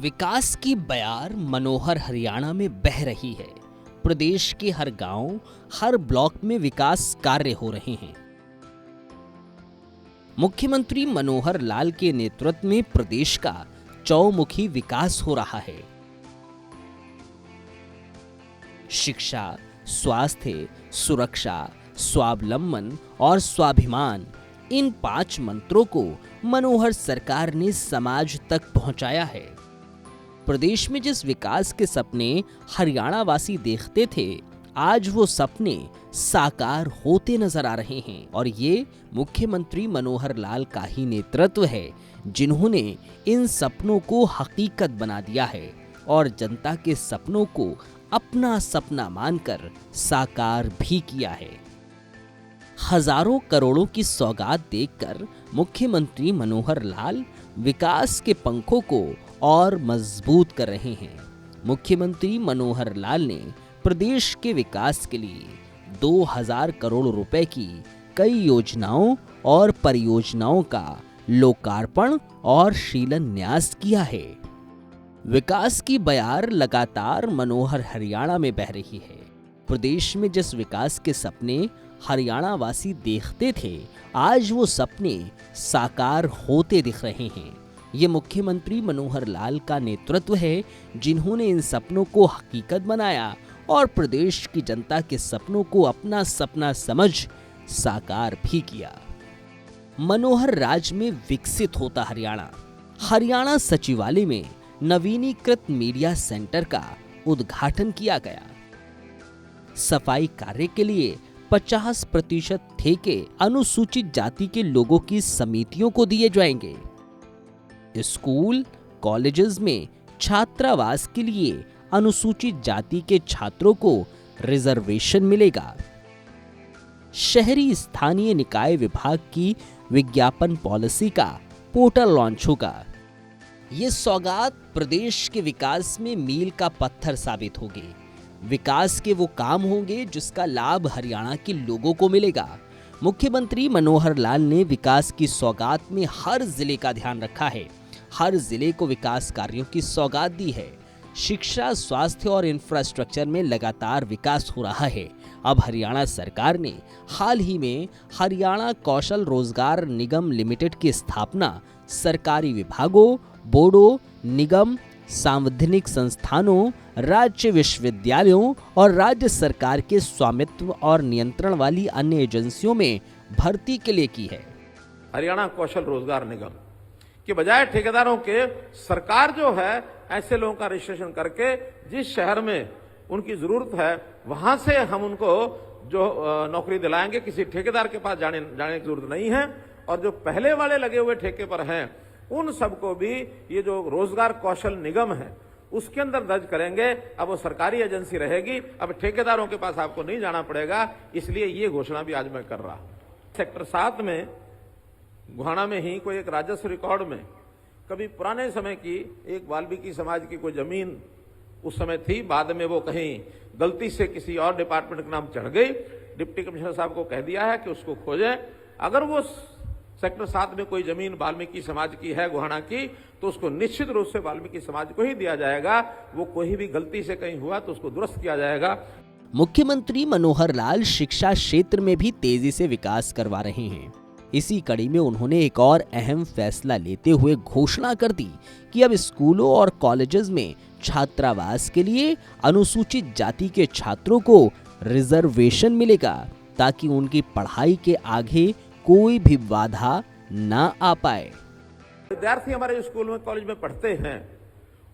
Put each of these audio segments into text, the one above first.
विकास की बयार मनोहर हरियाणा में बह रही है। प्रदेश के हर गांव, हर ब्लॉक में विकास कार्य हो रहे हैं। मुख्यमंत्री मनोहर लाल के नेतृत्व में प्रदेश का चौमुखी विकास हो रहा है। शिक्षा, स्वास्थ्य, सुरक्षा, स्वावलंबन और स्वाभिमान, इन 5 मंत्रों को मनोहर सरकार ने समाज तक पहुंचाया है। प्रदेश में जिस विकास के सपने हरियाणा वासी देखते थे, आज वो सपने साकार होते नजर आ रहे हैं। और ये मुख्यमंत्री मनोहर लाल का ही नेतृत्व है, जिन्होंने इन सपनों को हकीकत बना दिया है और जनता के सपनों को अपना सपना मानकर साकार भी किया है। हजारों करोड़ों की सौगात देखकर मुख्यमंत्री मनोहर लाल विकास के पंखों को और मजबूत कर रहे हैं। मुख्यमंत्री मनोहर लाल ने प्रदेश के विकास के लिए 2000 करोड़ रुपए की कई योजनाओं और परियोजनाओं का लोकार्पण और शिलान्यास किया है। विकास की बयार लगातार मनोहर हरियाणा में बह रही है। प्रदेश में जिस विकास के सपने हरियाणा वासी देखते थे, आज वो सपने साकार होते दिख रहे हैं। ये मुख्यमंत्री मनोहर लाल का नेतृत्व है, जिन्होंने इन सपनों को हकीकत बनाया और प्रदेश की जनता के सपनों को अपना सपना समझ साकार भी किया। मनोहर राज में विकसित होता हरियाणा। हरियाणा सचिवालय में नवीनीकृत मीडिया सेंटर का उद्घाटन किया गया। सफाई कार्य के लिए 50% ठेके अनुसूचित जाति के लोगों की समितियों को दिए जाएंगे। स्कूल, कॉलेजेस में छात्रावास के लिए अनुसूचित जाति के छात्रों को रिजर्वेशन मिलेगा। शहरी स्थानीय निकाय विभाग की विज्ञापन पॉलिसी का पोर्टल लॉन्च होगा। ये सौगात प्रदेश के विकास में मील का पत्थर साबित होगी। विकास के वो काम होंगे जिसका लाभ हरियाणा के लोगों को मिलेगा। मुख्यमंत्री मनोहर लाल ने विकास की सौगात में हर जिले का ध्यान रखा है। हर जिले को विकास कार्यों की सौगात दी है। शिक्षा, स्वास्थ्य और इंफ्रास्ट्रक्चर में लगातार विकास हो रहा है। अब हरियाणा सरकार ने हाल ही में हरियाणा कौशल रोजगार निगम लिमिटेड की स्थापना सरकारी विभागों, बोर्डों, निगम, सांविधानिक संस्थानों, राज्य विश्वविद्यालयों और राज्य सरकार के स्वामित्व और नियंत्रण वाली अन्य एजेंसियों में भर्ती के लिए की है। हरियाणा कौशल रोजगार निगम के बजाय ठेकेदारों के सरकार जो है ऐसे लोगों का रजिस्ट्रेशन करके जिस शहर में उनकी जरूरत है वहां से हम उनको जो नौकरी दिलाएंगे। किसी ठेकेदार के पास जाने की जरूरत नहीं है। और जो पहले वाले लगे हुए ठेके पर हैं उन सबको भी ये जो रोजगार कौशल निगम है उसके अंदर दर्ज करेंगे। अब वो सरकारी एजेंसी रहेगी। अब ठेकेदारों के पास आपको नहीं जाना पड़ेगा। इसलिए ये घोषणा भी आज मैं कर रहा हूं। सेक्टर 7 में गुहाना में ही कोई एक राजस्व रिकॉर्ड में कभी पुराने समय की एक वाल्मीकि समाज की कोई जमीन उस समय थी। बाद में वो कहीं गलती से किसी और डिपार्टमेंट के नाम चढ़ गई। डिप्टी कमिश्नर साहब को कह दिया है कि उसको खोजें। अगर वो सेक्टर 7 में कोई जमीन वाल्मीकि समाज की है गुहाना की, तो उसको निश्चित रूप से वाल्मीकि समाज को ही दिया जाएगा। वो कोई भी गलती से कहीं हुआ तो उसको दुरुस्त किया जाएगा। मुख्यमंत्री मनोहर लाल शिक्षा क्षेत्र में भी तेजी से विकास करवा रहे हैं। इसी कड़ी में उन्होंने एक और अहम फैसला लेते हुए घोषणा कर दी कि अब स्कूलों और कॉलेजेस में छात्रावास के लिए अनुसूचित जाति के छात्रों को रिजर्वेशन मिलेगा, ताकि उनकी पढ़ाई के आगे कोई भी बाधा ना आ पाए। विद्यार्थी हमारे स्कूल में, कॉलेज में पढ़ते हैं,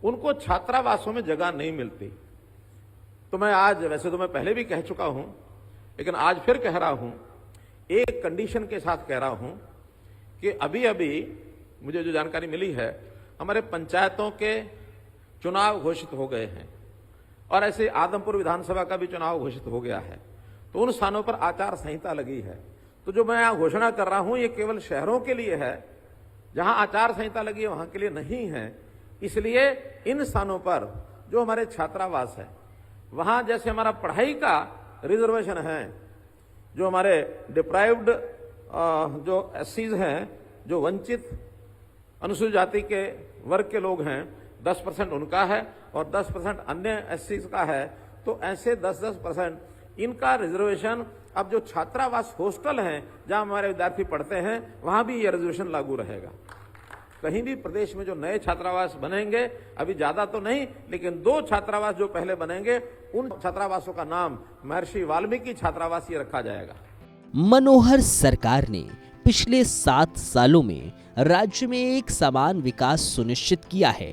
उनको छात्रावासों में जगह नहीं मिलती। तो मैं आज, वैसे तो मैं पहले भी कह चुका हूं, लेकिन आज फिर कह रहा हूं, एक कंडीशन के साथ कह रहा हूं कि अभी अभी मुझे जो जानकारी मिली है, हमारे पंचायतों के चुनाव घोषित हो गए हैं और ऐसे आदमपुर विधानसभा का भी चुनाव घोषित हो गया है। तो उन स्थानों पर आचार संहिता लगी है। तो जो मैं यहां घोषणा कर रहा हूं ये केवल शहरों के लिए है। जहां आचार संहिता लगी है वहां के लिए नहीं है। इसलिए इन स्थानों पर जो हमारे छात्रावास है, वहां जैसे हमारा पढ़ाई का रिजर्वेशन है, जो हमारे डिप्राइव्ड जो एससीज हैं, जो वंचित अनुसूचित जाति के वर्ग के लोग हैं, 10% उनका है और 10% अन्य एससी का है, तो ऐसे 10-10% इनका रिजर्वेशन अब जो छात्रावास हॉस्टल हैं जहां हमारे विद्यार्थी पढ़ते हैं वहां भी ये रिजर्वेशन लागू रहेगा। कहीं भी प्रदेश में जो नए छात्रावास बनेंगे, अभी ज्यादा तो नहीं, लेकिन 2 छात्रावास जो पहले बनेंगे उन छात्रावासों का नाम महर्षि वाल्मीकि छात्रावास ये रखा जाएगा। मनोहर सरकार ने पिछले 7 सालों में राज्य में एक समान विकास सुनिश्चित किया है।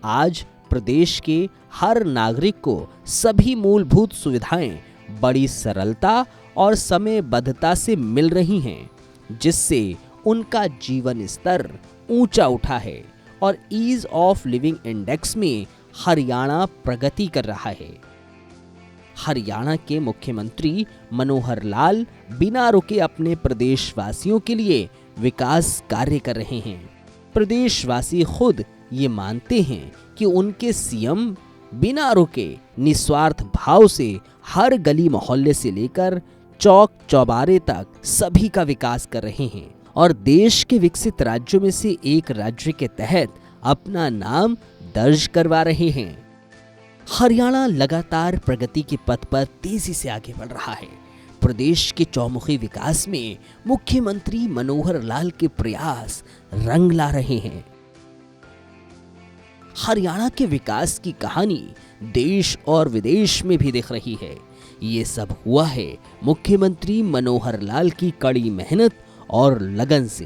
आज प्रदेश के हर नागरिक को सभी मूलभूत सुविधाएं बड़ी सरलता और समयबद्धता से मिल रही हैं, जिससे उनका जीवन स्तर ऊंचा उठा है और ईज ऑफ लिविंग इंडेक्स में हरियाणा प्रगति कर रहा है। हरियाणा के मुख्यमंत्री मनोहर लाल बिना रुके अपने प्रदेशवासियों के लिए विकास कार्य कर रहे हैं। प्रदेशवासी खुद ये मानते हैं कि उनके सीएम बिना रुके निस्वार्थ भाव से हर गली मोहल्ले से लेकर चौक चौबारे तक सभी का विकास कर रहे हैं और देश के विकसित राज्यों में से एक राज्य के तहत अपना नाम दर्ज करवा रहे हैं। हरियाणा लगातार प्रगति के पथ पर तेजी से आगे बढ़ रहा है। प्रदेश के चौमुखी विकास में मुख्यमंत्री मनोहर लाल के प्रयास रंग ला रहे हैं। हरियाणा के विकास की कहानी देश और विदेश में भी दिख रही है। ये सब हुआ है मुख्यमंत्री मनोहर लाल की कड़ी मेहनत और लगन से।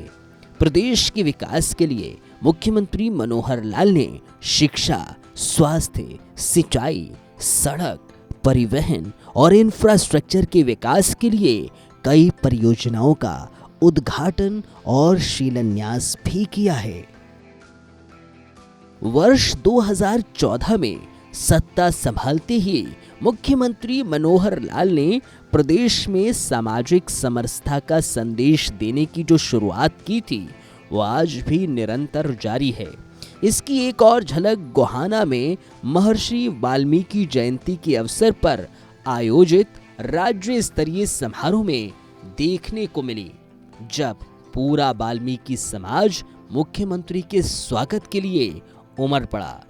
प्रदेश के विकास के लिए मुख्यमंत्री मनोहर लाल ने शिक्षा, स्वास्थ्य, सिंचाई, सड़क, परिवहन और इंफ्रास्ट्रक्चर के विकास के लिए कई परियोजनाओं का उद्घाटन और शिलान्यास भी किया है। वर्ष 2014 में सत्ता संभालते ही मुख्यमंत्री मनोहर लाल ने प्रदेश में सामाजिक समरसता का संदेश देने की जो शुरुआत की थी वो आज भी निरंतर जारी है। इसकी एक और झलक गोहाना में महर्षि वाल्मीकि जयंती के अवसर पर आयोजित राज्य स्तरीय समारोह में देखने को मिली, जब पूरा वाल्मीकि समाज मुख्यमंत्री के स्वागत के लिए उमड़ पड़ा।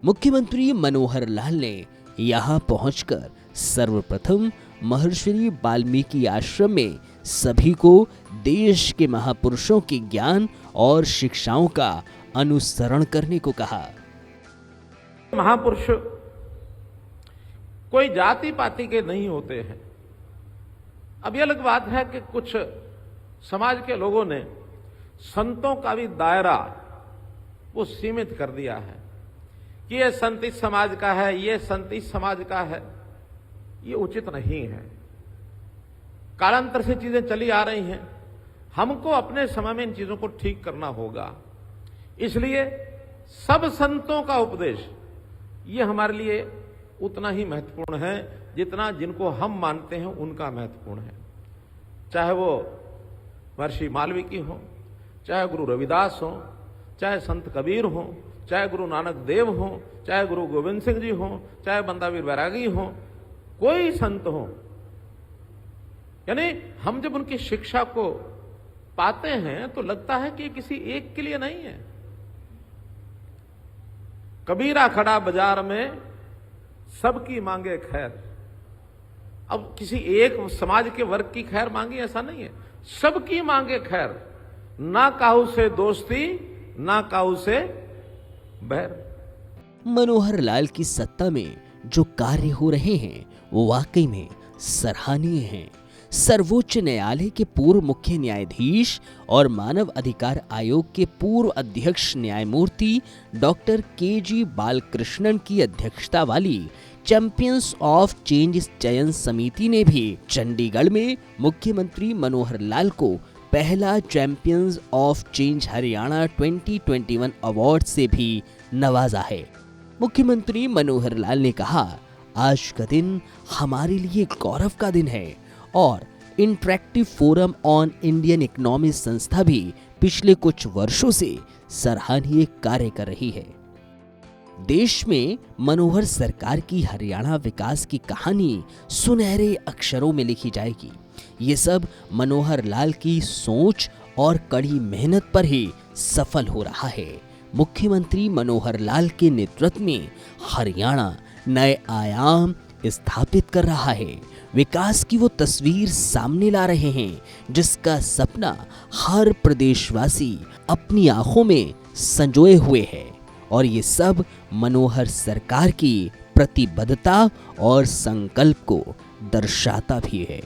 मुख्यमंत्री मनोहर लाल ने यहां पहुंचकर सर्वप्रथम महर्षि वाल्मीकि आश्रम में सभी को देश के महापुरुषों के ज्ञान और शिक्षाओं का अनुसरण करने को कहा। महापुरुष कोई जाति पाति के नहीं होते हैं। अब यह अलग बात है कि कुछ समाज के लोगों ने संतों का भी दायरा वो सीमित कर दिया है कि ये संत इस समाज का है, ये संत इस समाज का है। ये उचित नहीं है। कालांतर से चीजें चली आ रही हैं, हमको अपने समय में इन चीजों को ठीक करना होगा। इसलिए सब संतों का उपदेश ये हमारे लिए उतना ही महत्वपूर्ण है जितना जिनको हम मानते हैं उनका महत्वपूर्ण है। चाहे वो महर्षि वाल्मीकि हो, चाहे गुरु रविदास हो, चाहे संत कबीर हो, चाहे गुरु नानक देव हो, चाहे गुरु गोविंद सिंह जी हो, चाहे बंदावीर बैरागी हो, कोई संत हो, यानी हम जब उनकी शिक्षा को पाते हैं तो लगता है कि किसी एक के लिए नहीं है। कबीरा खड़ा बाजार में सबकी मांगे खैर। अब किसी एक समाज के वर्ग की खैर मांगी ऐसा नहीं है, सबकी मांगे खैर। ना काहू से दोस्ती, ना काहू से बैर। मनोहर लाल की सत्ता में जो कार्य हो रहे हैं वो वाकई में सराहनीय हैं। सर्वोच्च न्यायालय के पूर्व मुख्य न्यायाधीश और मानव अधिकार आयोग के पूर्व अध्यक्ष न्यायमूर्ति डॉक्टर के.जी. बालकृष्णन की अध्यक्षता वाली चैंपियंस ऑफ चेंज चयन समिति ने भी चंडीगढ़ में मुख्यमंत्री मनोहर लाल को पहला champions of change Haryana 2021 award से भी नवाजा है। मुख्यमंत्री मनोहर लाल ने कहा, आज का दिन हमारे लिए गौरव का दिन है और interactive forum on Indian economy संस्था भी पिछले कुछ वर्षों से सराहनीय कार्य कर रही है। देश में मनोहर सरकार की हरियाणा विकास की कहानी सुनहरे अक्षरों में लिखी जाएगी। ये सब मनोहर लाल की सोच और कड़ी मेहनत पर ही सफल हो रहा है। मुख्यमंत्री मनोहर लाल के नेतृत्व में हरियाणा नए आयाम स्थापित कर रहा है। विकास की वो तस्वीर सामने ला रहे हैं जिसका सपना हर प्रदेशवासी अपनी आंखों में संजोए हुए है, और ये सब मनोहर सरकार की प्रतिबद्धता और संकल्प को दर्शाता भी है।